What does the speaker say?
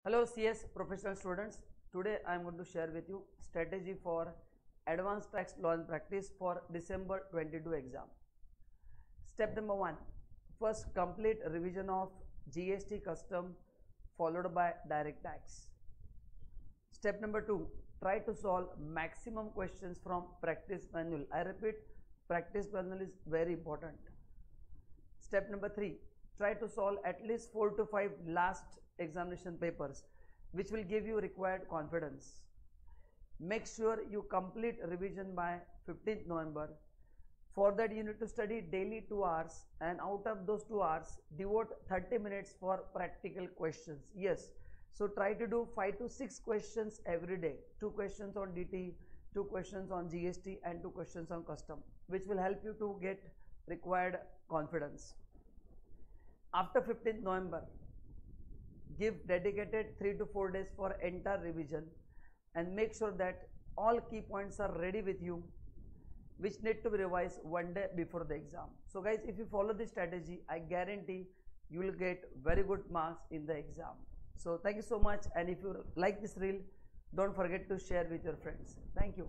Hello CS professional students. Today I am going to share with you strategy for advanced tax law and practice for December 22 exam. Step number 1. First complete revision of GST custom followed by direct tax. Step number 2. Try to solve maximum questions from practice manual. I repeat, practice manual is very important. Step number 3. Try to solve at least 4 to 5 last examination papers which will give you required confidence. Make sure you complete revision by 15th November. For that you need to study daily 2 hours, and out of those 2 hours devote 30 minutes for practical questions. Yes, so try to do 5 to 6 questions every day. 2 questions on DT, 2 questions on GST and 2 questions on custom, which will help you to get required confidence. After 15th November, give dedicated 3 to 4 days for entire revision and make sure that all key points are ready with you, which need to be revised 1 day before the exam. So guys, if you follow this strategy, I guarantee you will get very good marks in the exam. So thank you so much, and if you like this reel, don't forget to share with your friends. Thank you.